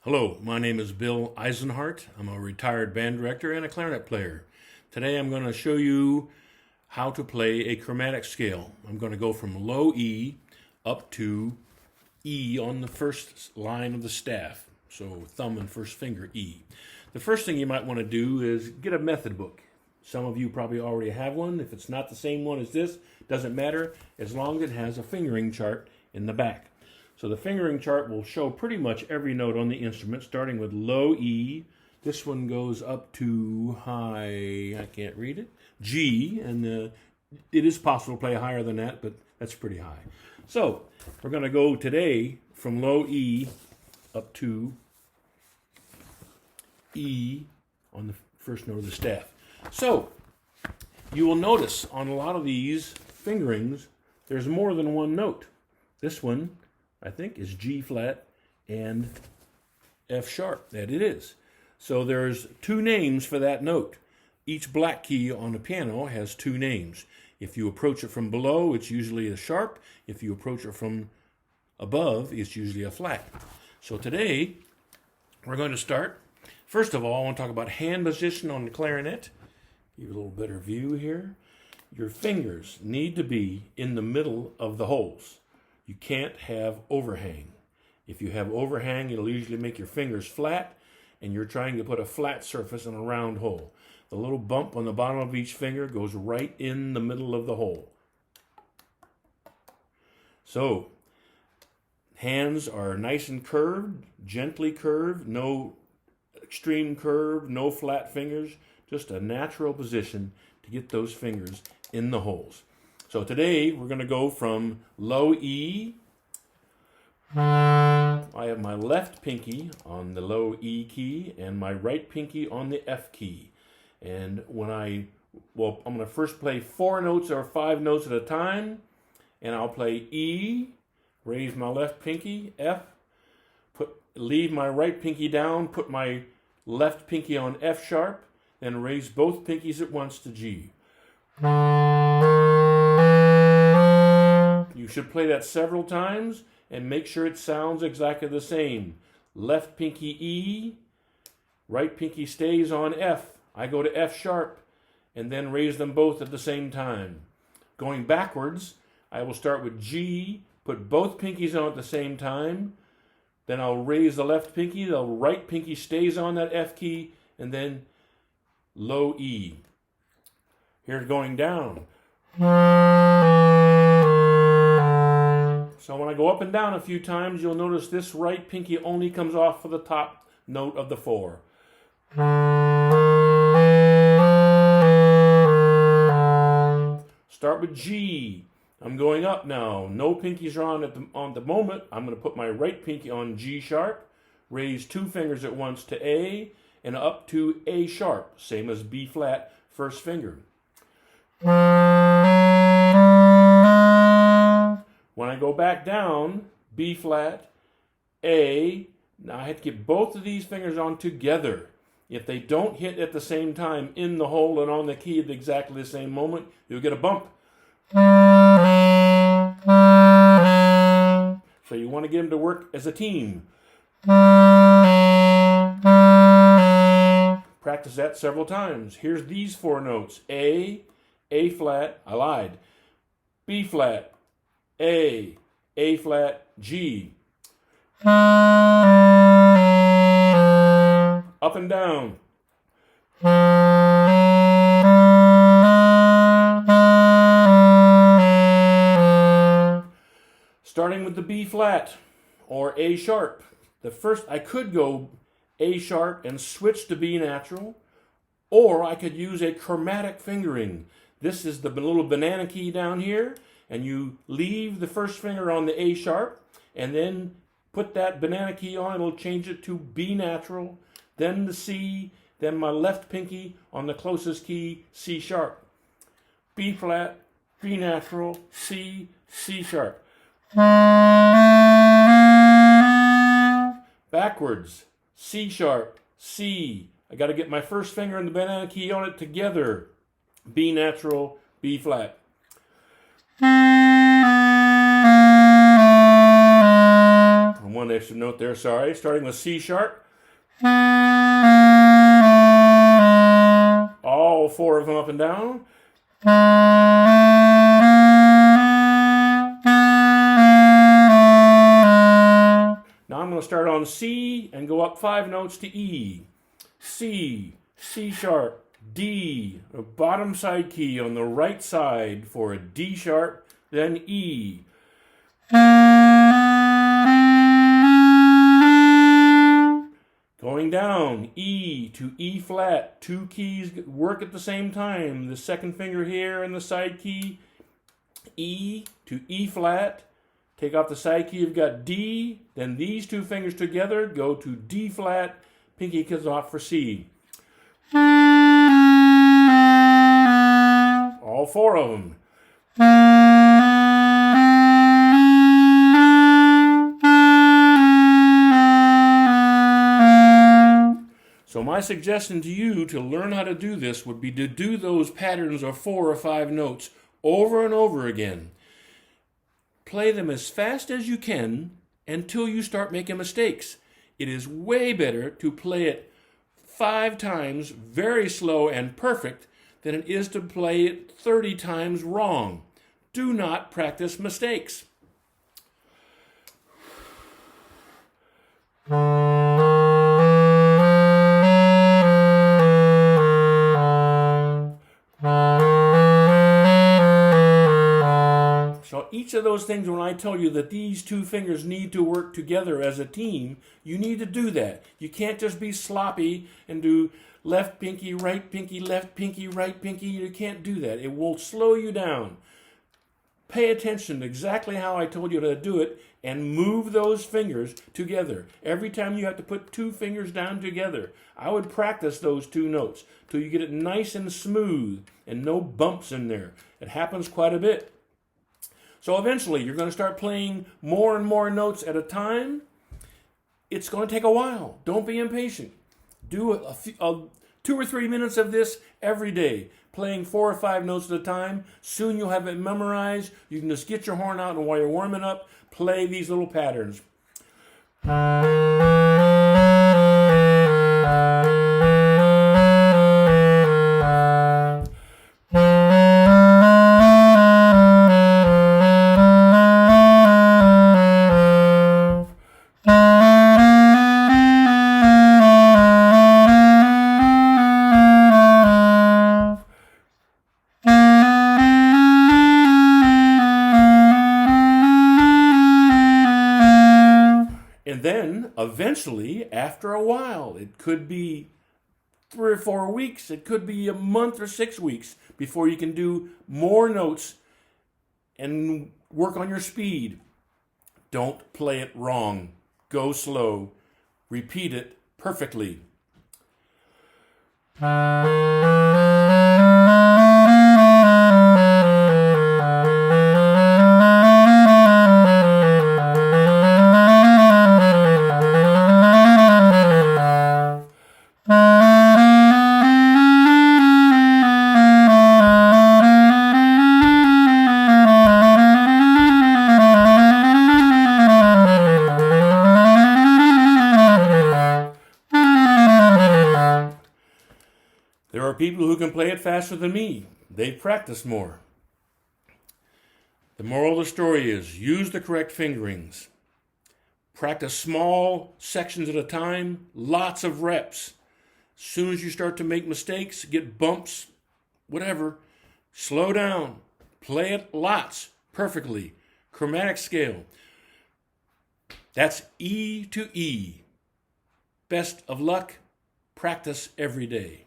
Hello, my name is Bill Eisenhart. I'm a retired band director and a clarinet player. Today I'm going to show you how to play a chromatic scale. I'm going to go from low E up to E on the first line of the staff. So thumb and first finger E. The first thing you might want to do is get a method book. Some of you probably already have one. If it's not the same one as this, doesn't matter as long as it has a fingering chart in the back. So the fingering chart will show pretty much every note on the instrument, starting with low E. This one goes up to high, I can't read it, G, and it is possible to play higher than that, but that's pretty high. So we're going to go today from low E up to E on the first note of the staff. So you will notice on a lot of these fingerings, there's more than one note. This one, I think, is G flat and F sharp. That it is. So there's two names for that note. Each black key on the piano has two names. If you approach it from below, it's usually a sharp. If you approach it from above, it's usually a flat. So today, we're going to start. First of all, I want to talk about hand position on the clarinet. Give you a little better view here. Your fingers need to be in the middle of the holes. You can't have overhang. If you have overhang, it'll usually make your fingers flat, and you're trying to put a flat surface in a round hole. The little bump on the bottom of each finger goes right in the middle of the hole. So, hands are nice and curved, gently curved, no extreme curve, no flat fingers, just a natural position to get those fingers in the holes. So today we're going to go from low E. I have my left pinky on the low E key and my right pinky on the F key. And I'm going to first play 4 notes or 5 notes at a time. And I'll play E, raise my left pinky, F, leave my right pinky down, put my left pinky on F sharp, then raise both pinkies at once to G. You should play that several times and make sure it sounds exactly the same. Left pinky E, right pinky stays on F. I go to F sharp and then raise them both at the same time. Going backwards, I will start with G, put both pinkies on at the same time. Then I'll raise the left pinky, the right pinky stays on that F key, and then low E. Here's going down. So when I go up and down a few times, you'll notice this right pinky only comes off for the top note of the 4. Start with G. I'm going up now. No pinkies are on the moment. I'm going to put my right pinky on G sharp, raise 2 fingers at once to A, and up to A sharp, same as B flat, first finger. When I go back down, B flat, A, now I have to get both of these fingers on together. If they don't hit at the same time in the hole and on the key at exactly the same moment, you'll get a bump. So you want to get them to work as a team. Practice that several times. Here's these 4 notes. A flat, I lied. B flat, A flat, G. Up and down. Starting with the B flat or A sharp. The first, I could go A sharp and switch to B natural, or I could use a chromatic fingering. This is the little banana key down here, and you leave the first finger on the A sharp, and then put that banana key on, it'll change it to B natural, then the C, then my left pinky on the closest key, C sharp. B flat, B natural, C, C sharp. Backwards, C sharp, C. I got to get my first finger and the banana key on it together. B natural, B flat. one extra note there, sorry. Starting with C sharp. All four of them up and down. Now I'm going to start on C and go up 5 notes to E. C, C sharp, D, a bottom side key on the right side for a D sharp, then E. Going down, E to E flat, 2 keys work at the same time. The second finger here and the side key, E to E flat. Take off the side key, you've got D, then these 2 fingers together go to D flat, pinky comes off for C. All 4 of them. So my suggestion to you to learn how to do this would be to do those patterns of 4 or 5 notes over and over again. Play them as fast as you can until you start making mistakes. It is way better to play it 5 times very slow and perfect than it is to play it 30 times wrong. Do not practice mistakes. So each of those things, when I tell you that these 2 fingers need to work together as a team, you need to do that. You can't just be sloppy and do left pinky, right pinky, left pinky, right pinky. You can't do that. It will slow you down. Pay attention to exactly how I told you to do it and move those fingers together. Every time you have to put 2 fingers down together, I would practice those 2 notes till you get it nice and smooth and no bumps in there. It happens quite a bit. So eventually, you're going to start playing more and more notes at a time. It's going to take a while. Don't be impatient. Do 2 or 3 minutes of this every day, playing 4 or 5 notes at a time. Soon you'll have it memorized. You can just get your horn out, and while you're warming up, play these little patterns. And then, eventually, after a while, it could be 3 or 4 weeks, it could be a month or 6 weeks before you can do more notes and work on your speed. Don't play it wrong. Go slow. Repeat it perfectly. There are people who can play it faster than me. They've practiced more. The moral of the story is use the correct fingerings. Practice small sections at a time, lots of reps. As soon as you start to make mistakes, get bumps, whatever, slow down. Play it lots, perfectly. Chromatic scale. That's E to E. Best of luck. Practice every day.